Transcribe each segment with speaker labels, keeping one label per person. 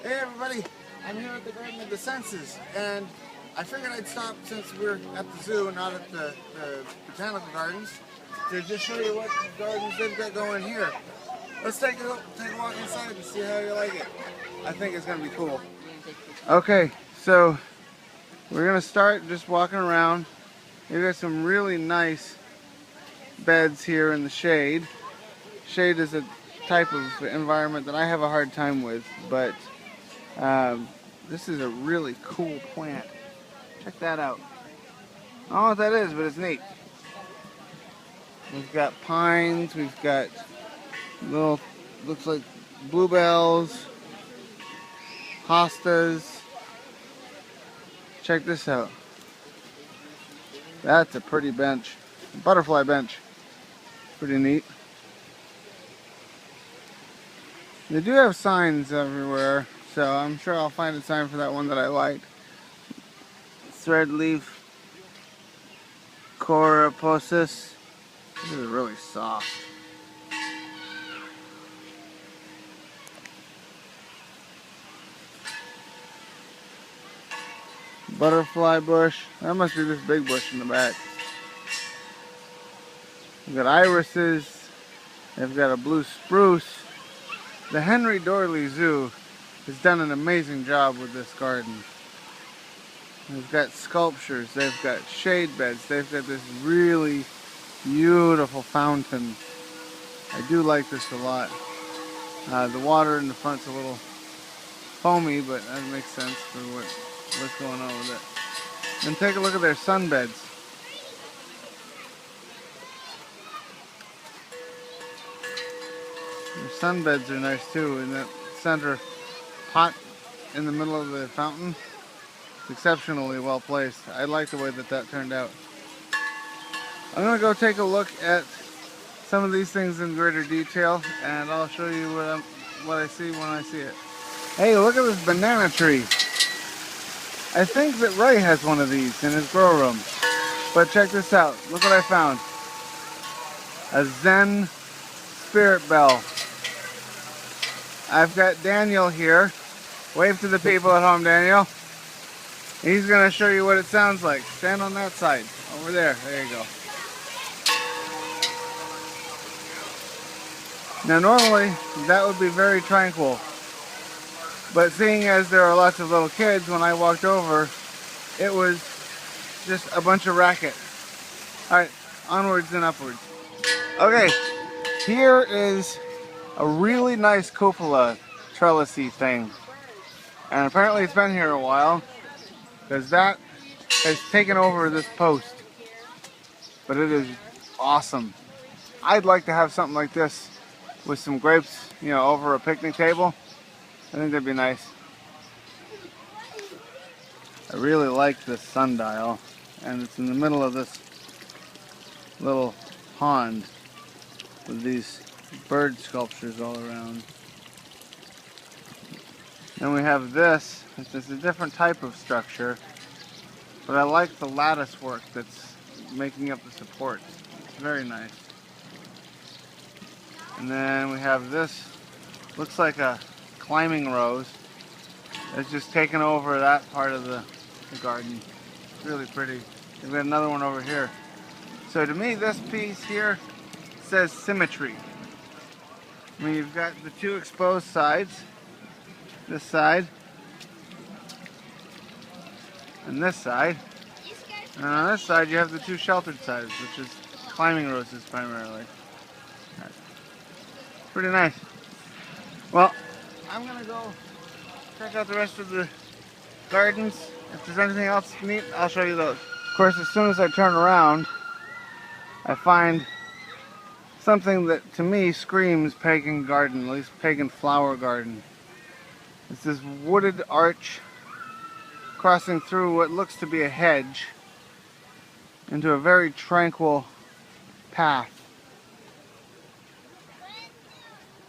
Speaker 1: Hey everybody, I'm here at the Garden of the Senses, and I figured I'd stop since we're at the zoo and not at the botanical gardens to just show you what gardens they've got going here. Let's take a walk inside and see how you like it. I think it's going to be cool. Okay, so we're going to start just walking around. We've got some really nice beds here in the shade. Shade is a type of environment that I have a hard time with, but this is a really cool plant. Check that out. I don't know what that is, but it's neat. We've got pines, we've got little, looks like bluebells, hostas. Check this out. That's a pretty bench. Butterfly bench. Pretty neat. They do have signs everywhere, so I'm sure I'll find a sign for that one that I like. Threadleaf Coraposis. This is really soft. Butterfly bush. That must be this big bush in the back. We've got irises. They've got a blue spruce. The Henry Doorly Zoo has done an amazing job with this garden. They've got sculptures, they've got shade beds, they've got this really beautiful fountain. I do like this a lot. The water in the front's a little foamy, but that makes sense for what's going on with it. And take a look at their sunbeds. Their sunbeds are nice too, in that center pot in the middle of the fountain. It's exceptionally well placed. I like the way that turned out. I'm going to go take a look at some of these things in greater detail, and I'll show you what I see when I see it. Hey, look at this banana tree. I think that Ray has one of these in his grow room. But check this out. Look what I found. A Zen spirit bell. I've got Daniel here. Wave to the people at home, Daniel. He's going to show you what it sounds like. Stand on that side. Over there. There you go. Now normally that would be very tranquil. But seeing as there are lots of little kids, when I walked over, it was just a bunch of racket. Alright, onwards and upwards. Okay, here is a really nice cupola trellisy thing. And apparently it's been here a while, because that has taken over this post. But it is awesome. I'd like to have something like this with some grapes, you know, over a picnic table. I think that'd be nice. I really like this sundial, and it's in the middle of this little pond with these bird sculptures all around. Then we have this, which is a different type of structure, but I like the lattice work that's making up the supports. It's very nice. And then we have this, looks like a climbing rose. It's just taken over that part of the garden. It's really pretty. We've got another one over here. So to me, this piece here says symmetry. I mean, you've got the two exposed sides, this side and this side. And on this side, you have the two sheltered sides, which is climbing roses primarily. Pretty nice. Well, I'm gonna go check out the rest of the gardens. If there's anything else neat, I'll show you those. Of course, as soon as I turn around, I find something that to me screams pagan garden, at least pagan flower garden. It's this wooded arch crossing through what looks to be a hedge into a very tranquil path.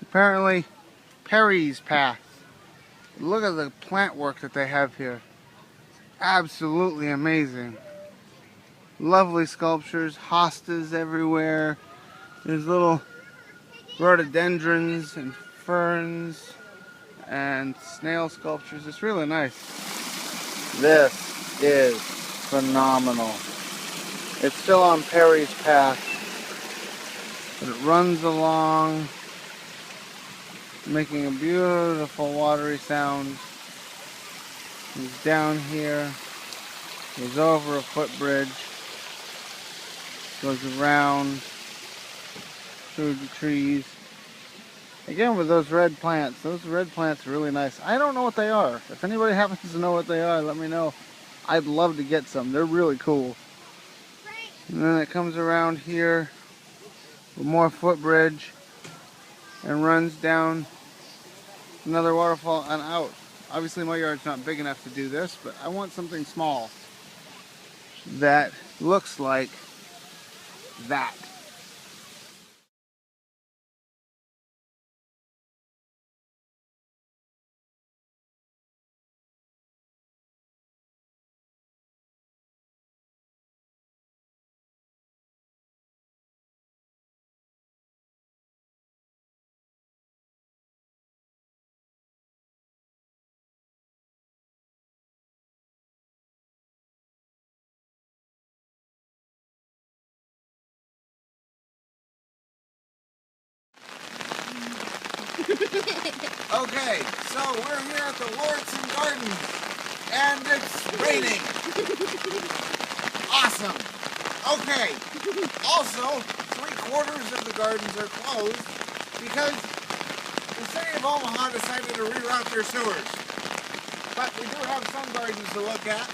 Speaker 1: Apparently, Perry's path. Look at the plant work that they have here. Absolutely amazing. Lovely sculptures, hostas everywhere. There's little rhododendrons and ferns. and snail sculptures. It's really nice. This is phenomenal. It's still on Perry's path, but it runs along, making a beautiful watery sound. It's down here, goes over a footbridge, goes around through the trees. Again, with those red plants are really nice. I don't know what they are. If anybody happens to know what they are, let me know. I'd love to get some. They're really cool. And then it comes around here with more footbridge and runs down another waterfall and out. Obviously my yard's not big enough to do this, but I want something small that looks like that. Okay, so we're here at the Lordson Gardens, and it's raining. Awesome. Okay, also, 3/4 of the gardens are closed because the city of Omaha decided to reroute their sewers. But we do have some gardens to look at,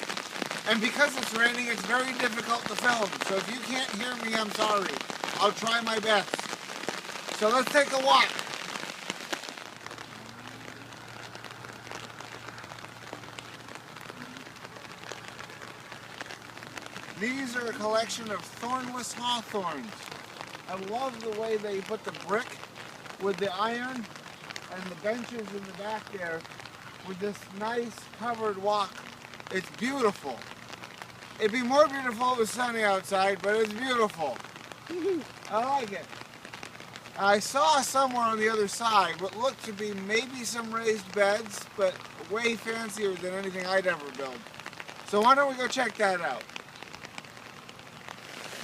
Speaker 1: and because it's raining, it's very difficult to film. So if you can't hear me, I'm sorry. I'll try my best. So let's take a walk. These are a collection of thornless hawthorns. I love the way they put the brick with the iron and the benches in the back there with this nice covered walk. It's beautiful. It'd be more beautiful if it was sunny outside, but it's beautiful. I like it. I saw somewhere on the other side what looked to be maybe some raised beds, but way fancier than anything I'd ever built. So why don't we go check that out?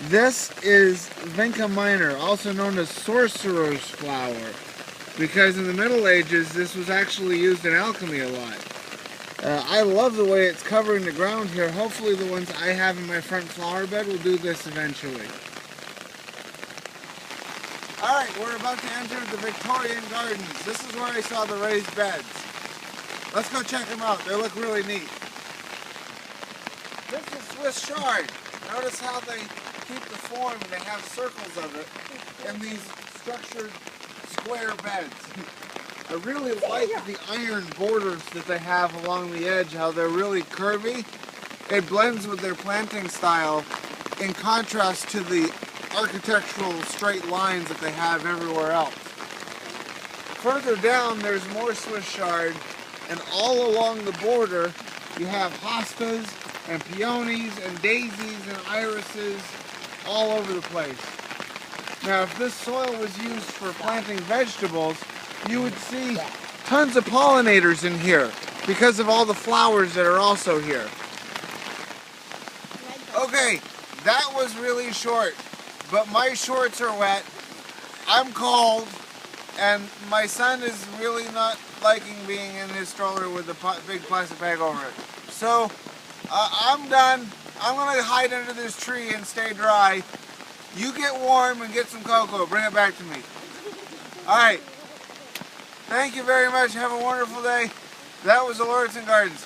Speaker 1: This is Vinca minor, also known as sorcerer's flower, because in the Middle Ages this was actually used in alchemy a lot. I love the way it's covering the ground here. Hopefully the ones I have in my front flower bed will do this eventually. Alright, we're about to enter the Victorian Gardens. This is where I saw the raised beds. Let's go check them out. They look really neat. This is Swiss chard. Notice how they keep the form and they have circles of it in these structured square beds. I really like the iron borders that they have along the edge, how they're really curvy. It blends with their planting style in contrast to the architectural straight lines that they have everywhere else. Further down there's more Swiss chard, and all along the border you have hostas and peonies and daisies and irises all over the place. Now if this soil was used for planting vegetables, you would see tons of pollinators in here because of all the flowers that are also here. Okay, that was really short, but my shorts are wet, I'm cold, and my son is really not liking being in his stroller with a big plastic bag over it. So, I'm done. I'm going to hide under this tree and stay dry. You get warm and get some cocoa. Bring it back to me. Alright. Thank you very much. Have a wonderful day. That was the Lordson Gardens.